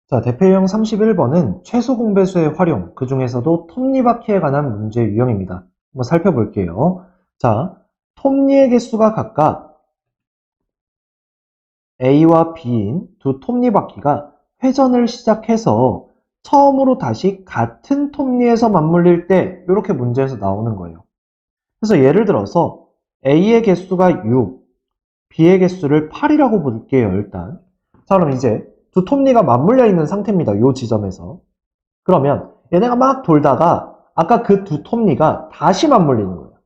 자, 대표 유형 31번은 최소 공배수의 활용, 그 중에서도 톱니바퀴에 관한 문제 유형입니다. 한번 살펴볼게요. 자, 톱니의 개수가 각각 A와 B인 두 톱니바퀴가 회전을 시작해서 처음으로 다시 같은 톱니에서 맞물릴 때 이렇게 문제에서 나오는 거예요. 그래서 예를 들어서 A의 개수가 6, B의 개수를 8이라고 볼게요, 일단. 자, 그럼 이제 두 톱니가 맞물려 있는 상태입니다. 이 지점에서. 그러면 얘네가 막 돌다가 아까 그 두 톱니가 다시 맞물리는 거예요.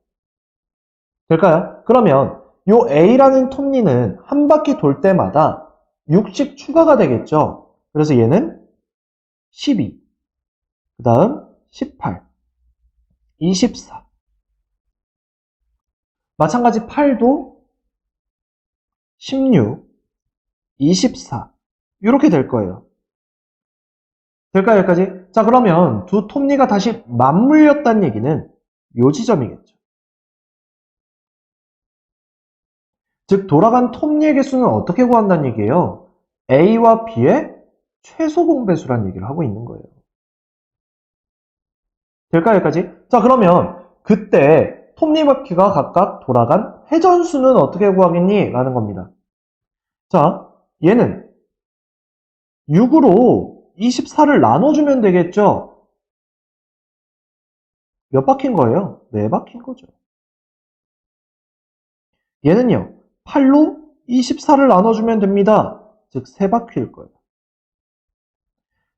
될까요? 그러면 요 A라는 톱니는 한 바퀴 돌 때마다 6씩 추가가 되겠죠. 그래서 얘는 12, 그 다음 18, 24. 마찬가지 8도 16, 24. 이렇게 될 거예요. 될까요, 여기까지? 자, 그러면 두 톱니가 다시 맞물렸다는 얘기는 요 지점이겠죠. 즉 돌아간 톱니의 개수는 어떻게 구한다는 얘기예요? A와 B의 최소 공배수라는 얘기를 하고 있는 거예요. 될까요, 여기까지? 자, 그러면 그때 톱니바퀴가 각각 돌아간 회전수는 어떻게 구하겠니? 라는 겁니다. 자, 얘는 6으로 24를 나눠주면 되겠죠? 몇 바퀴인 거예요? 4바퀴인 거죠. 얘는요, 8로 24를 나눠주면 됩니다. 즉, 3바퀴일 거예요.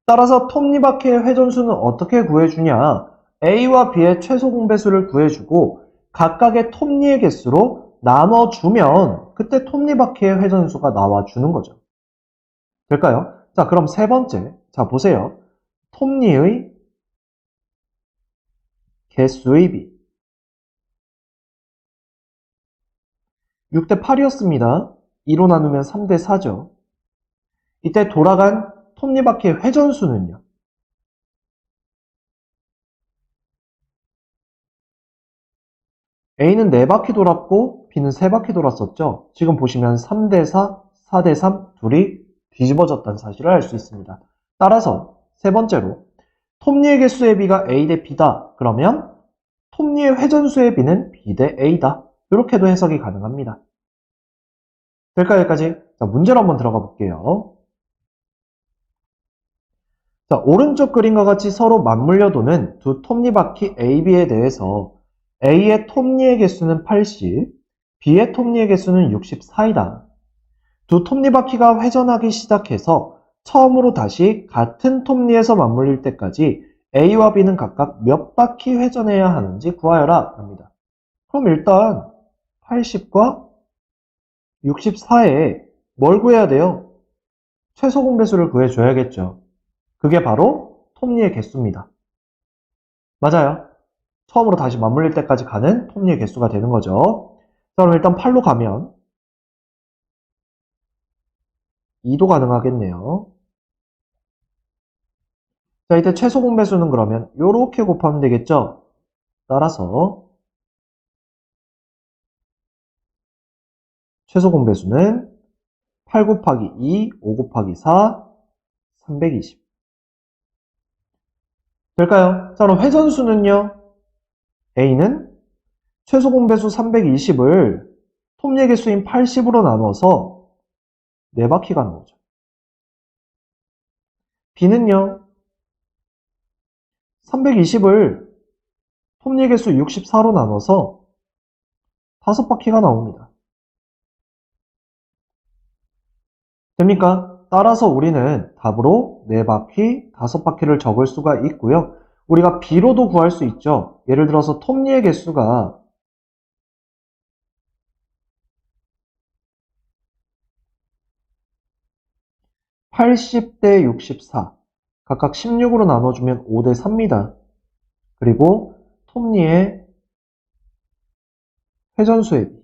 따라서 톱니바퀴의 회전수는 어떻게 구해주냐? A와 B의 최소 공배수를 구해주고 각각의 톱니의 개수로 나눠주면 그때 톱니바퀴의 회전수가 나와주는 거죠. 될까요? 자, 그럼 세 번째. 자, 보세요. 톱니의 개수의 비. 6대 8이었습니다. 2로 나누면 3대 4죠. 이때 돌아간 톱니바퀴의 회전수는요. A는 4바퀴 돌았고 B는 3바퀴 돌았었죠. 지금 보시면 3대 4, 4대 3 둘이 뒤집어졌다는 사실을 알 수 있습니다. 따라서 세 번째로 톱니의 개수의 B가 A 대 B다. 그러면 톱니의 회전수의 B는 B 대 A다. 이렇게도 해석이 가능합니다. 될까요, 여기까지? 자, 문제로 한번 들어가 볼게요. 자, 오른쪽 그림과 같이 서로 맞물려 도는 두 톱니바퀴 A, B에 대해서 A의 톱니의 개수는 80, B의 톱니의 개수는 64이다. 두 톱니바퀴가 회전하기 시작해서 처음으로 다시 같은 톱니에서 맞물릴 때까지 A와 B는 각각 몇 바퀴 회전해야 하는지 구하여라 합니다. 그럼 일단 80과 64에 뭘 구해야 돼요? 최소 공배수를 구해줘야겠죠. 그게 바로 톱니의 개수입니다. 맞아요. 처음으로 다시 맞물릴 때까지 가는 톱니의 개수가 되는 거죠. 자, 그럼 일단 8로 가면 2도 가능하겠네요. 자, 이때 최소 공배수는 그러면 이렇게 곱하면 되겠죠? 따라서 최소 공배수는 8 곱하기 2, 5 곱하기 4, 320. 될까요? 자, 그럼 회전수는요? A는 최소 공배수 320을 톱니 개수인 80으로 나눠서 4바퀴가 나오죠. B는요? 320을 톱니 개수 64로 나눠서 5바퀴가 나옵니다. 됩니까? 따라서 우리는 답으로 4바퀴, 5바퀴를 적을 수가 있고요. 우리가 B로도 구할 수 있죠. 예를 들어서 톱니의 개수가 80대 64, 각각 16으로 나눠주면 5대 3입니다. 그리고 톱니의 회전수의 비.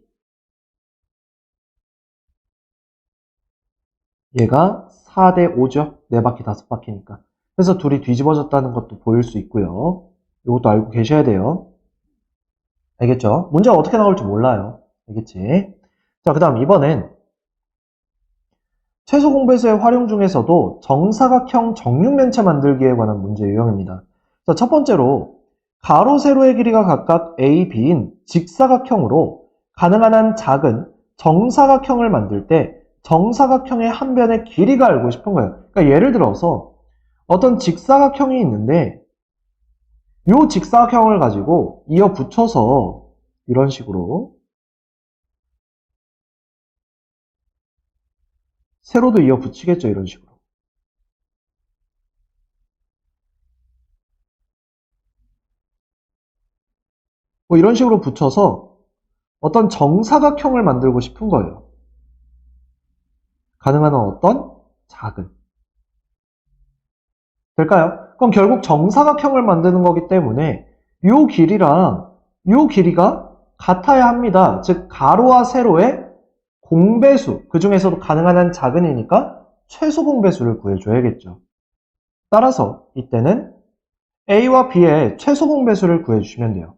얘가 4대 5죠. 4바퀴, 5바퀴니까. 그래서 둘이 뒤집어졌다는 것도 보일 수 있고요. 이것도 알고 계셔야 돼요. 알겠죠? 문제가 어떻게 나올지 몰라요. 알겠지? 자, 그 다음 이번엔 최소 공배수의 활용 중에서도 정사각형 정육면체 만들기에 관한 문제 유형입니다. 자, 첫 번째로 가로, 세로의 길이가 각각 A, B인 직사각형으로 가능한 한 작은 정사각형을 만들 때 정사각형의 한 변의 길이가 알고 싶은 거예요. 그러니까 예를 들어서 어떤 직사각형이 있는데 이 직사각형을 가지고 이어 붙여서 이런 식으로 세로도 이어 붙이겠죠. 이런 식으로. 뭐 이런 식으로 붙여서 어떤 정사각형을 만들고 싶은 거예요. 가능한 한 어떤 작은. 될까요? 그럼 결국 정사각형을 만드는 거기 때문에 이 길이랑 이 길이가 같아야 합니다. 즉 가로와 세로의 공배수, 그 중에서도 가능한 한 작은이니까 최소 공배수를 구해줘야겠죠. 따라서 이때는 A와 B의 최소 공배수를 구해주시면 돼요.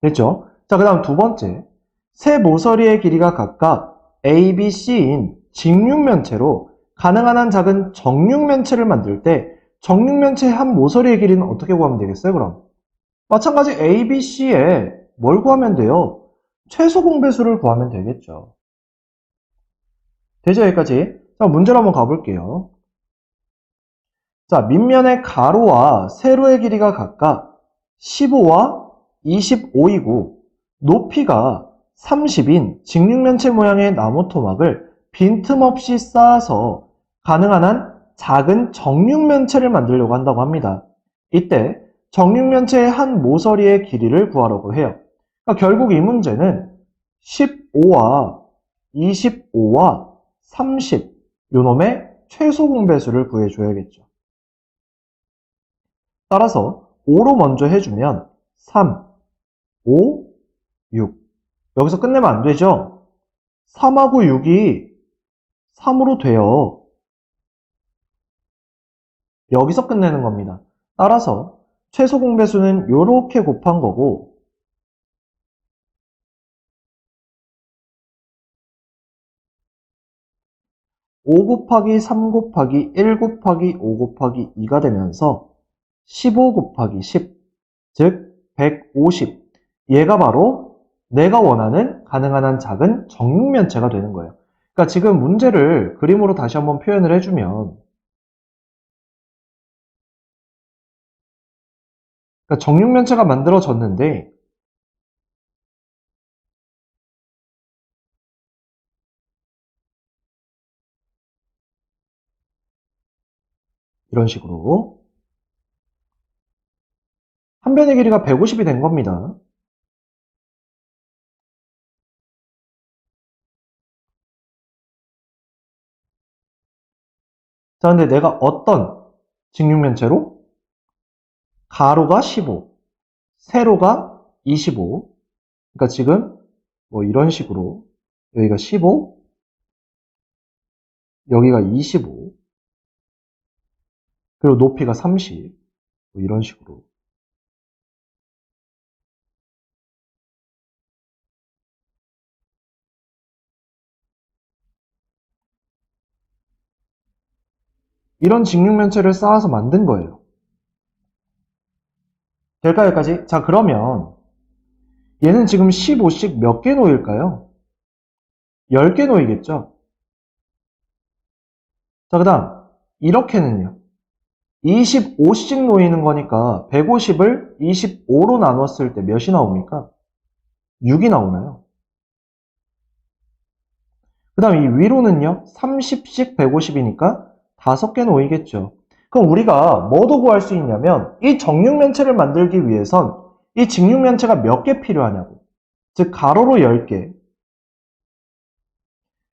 됐죠? 자, 그 다음 두 번째. 세 모서리의 길이가 각각 A, B, C인 직육면체로 가능한 한 작은 정육면체를 만들 때 정육면체의 한 모서리의 길이는 어떻게 구하면 되겠어요, 그럼? 마찬가지 A, B, C에 뭘 구하면 돼요? 최소 공배수를 구하면 되겠죠. 되죠, 여기까지? 자, 문제로 한번 가볼게요. 자, 밑면의 가로와 세로의 길이가 각각 15와 25이고 높이가 30인 직육면체 모양의 나무 토막을 빈틈없이 쌓아서 가능한 한 작은 정육면체를 만들려고 한다고 합니다. 이때 정육면체의 한 모서리의 길이를 구하라고 해요. 그러니까 결국 이 문제는 15와 25와 30 요놈의 최소 공배수를 구해줘야겠죠. 따라서 5로 먼저 해주면 3, 5, 6. 여기서 끝내면 안 되죠? 3하고 6이 3으로 돼요. 여기서 끝내는 겁니다. 따라서 최소 공배수는 이렇게 곱한 거고 5 곱하기 3 곱하기 1 곱하기 5 곱하기 2가 되면서 15 곱하기 10, 즉 150. 얘가 바로 내가 원하는 가능한 한 작은 정육면체가 되는 거예요. 그러니까 지금 문제를 그림으로 다시 한번 표현을 해주면 그러니까 정육면체가 만들어졌는데 이런 식으로 한 변의 길이가 150이 된 겁니다. 자, 근데 내가 어떤 직육면체로? 가로가 15, 세로가 25. 그러니까 지금 뭐 이런 식으로 여기가 15, 여기가 25, 그리고 높이가 30, 뭐 이런 식으로. 이런 직육면체를 쌓아서 만든 거예요. 될까요, 여기까지? 자, 그러면 얘는 지금 15씩 몇 개 놓일까요? 10개 놓이겠죠? 자, 그 다음 이렇게는요. 25씩 놓이는 거니까 150을 25로 나눴을 때 몇이 나옵니까? 6이 나오나요? 그 다음 이 위로는요. 30씩 150이니까 5개 놓이겠죠. 그럼 우리가 뭐도 구할 수 있냐면 이 정육면체를 만들기 위해선 이 직육면체가 몇 개 필요하냐고. 즉 가로로 10개,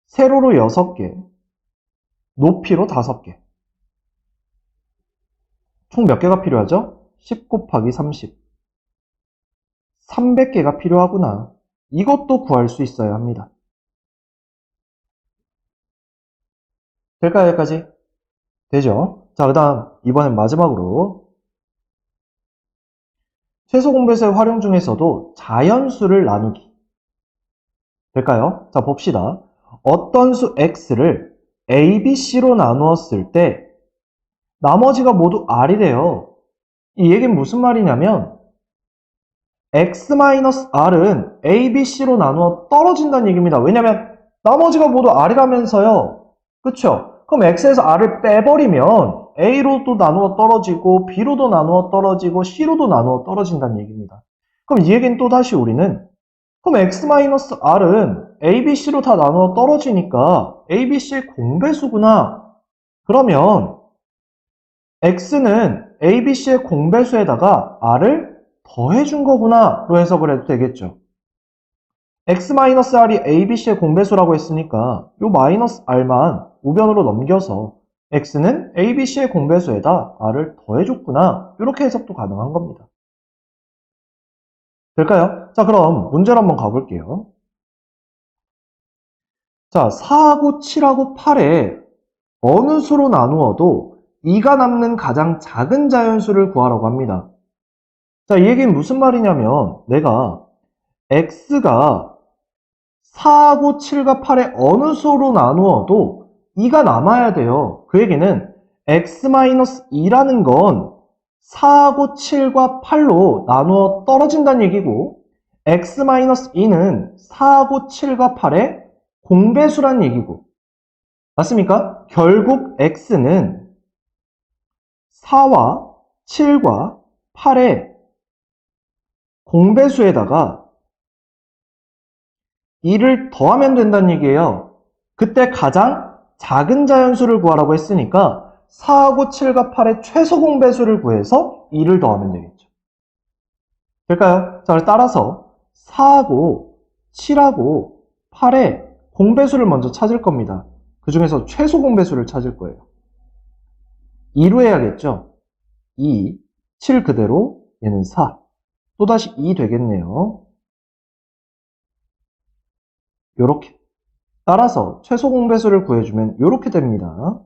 세로로 6개, 높이로 5개. 총 몇 개가 필요하죠? 10 곱하기 30. 300개가 필요하구나. 이것도 구할 수 있어야 합니다. 될까요, 여기까지? 되죠? 자, 그 다음 이번엔 마지막으로 최소 공배수의 활용 중에서도 자연수를 나누기. 될까요? 자, 봅시다. 어떤 수 x를 a, b, c로 나누었을 때 나머지가 모두 r이래요. 이 얘기는 무슨 말이냐면 x-r은 a, b, c로 나누어 떨어진다는 얘기입니다. 왜냐면 나머지가 모두 r이라면서요. 그쵸? 그럼 x에서 r을 빼버리면 a로도 나누어 떨어지고 b로도 나누어 떨어지고 c로도 나누어 떨어진다는 얘기입니다. 그럼 이 얘기는 또다시 우리는 그럼 x-r은 a, b, c로 다 나누어 떨어지니까 a, b, c의 공배수구나. 그러면 x는 a, b, c의 공배수에다가 r을 더해준 거구나 로 해석을 해도 되겠죠. x-r이 a, b, c의 공배수라고 했으니까 요 마이너스 r만 우변으로 넘겨서 x는 a, b, c의 공배수에다 r을 더해줬구나 이렇게 해석도 가능한 겁니다. 될까요? 자, 그럼 문제로 한번 가볼게요. 자, 4하고 7하고 8에 어느 수로 나누어도 2가 남는 가장 작은 자연수를 구하라고 합니다. 자, 이 얘기는 무슨 말이냐면 내가 x가 4하고 7과 8의 어느 수로 나누어도 2가 남아야 돼요. 그 얘기는 x-2라는 건 4하고 7과 8로 나누어 떨어진다는 얘기고 x-2는 4하고 7과 8의 공배수란 얘기고 맞습니까? 결국 x는 4와 7과 8의 공배수에다가 2를 더하면 된다는 얘기예요. 그때 가장 작은 자연수를 구하라고 했으니까 4하고 7과 8의 최소 공배수를 구해서 2를 더하면 되겠죠. 될까요? 자, 따라서 4하고 7하고 8의 공배수를 먼저 찾을 겁니다. 그 중에서 최소 공배수를 찾을 거예요. 2로 해야겠죠? 2, 7 그대로 얘는 4. 또다시 2 되겠네요. 요렇게. 따라서 최소 공배수를 구해주면 요렇게 됩니다.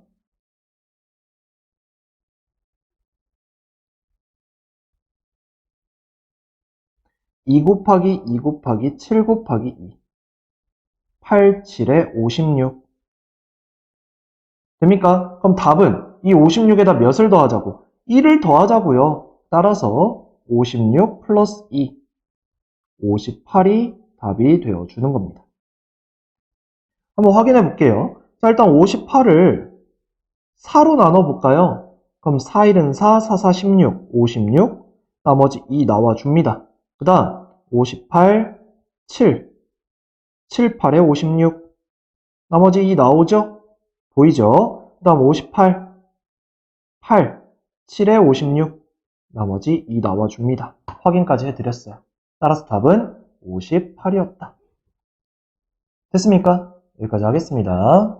2 곱하기 2 곱하기 7 곱하기 2. 8, 7에 56. 됩니까? 그럼 답은 이 56에다 몇을 더하자고? 1을 더하자고요. 따라서 56 플러스 2. 58이 답이 되어주는 겁니다. 한번 확인해 볼게요. 자, 일단 58을 4로 나눠볼까요? 그럼 4, 1은 4, 4, 4, 16, 56. 나머지 2 나와줍니다. 그 다음 58, 7. 7, 8에 56. 나머지 2 나오죠? 보이죠? 그 다음 58, 8, 7에 56. 나머지 2 나와줍니다. 확인까지 해드렸어요. 따라서 답은 58이었다. 됐습니까? 여기까지 하겠습니다.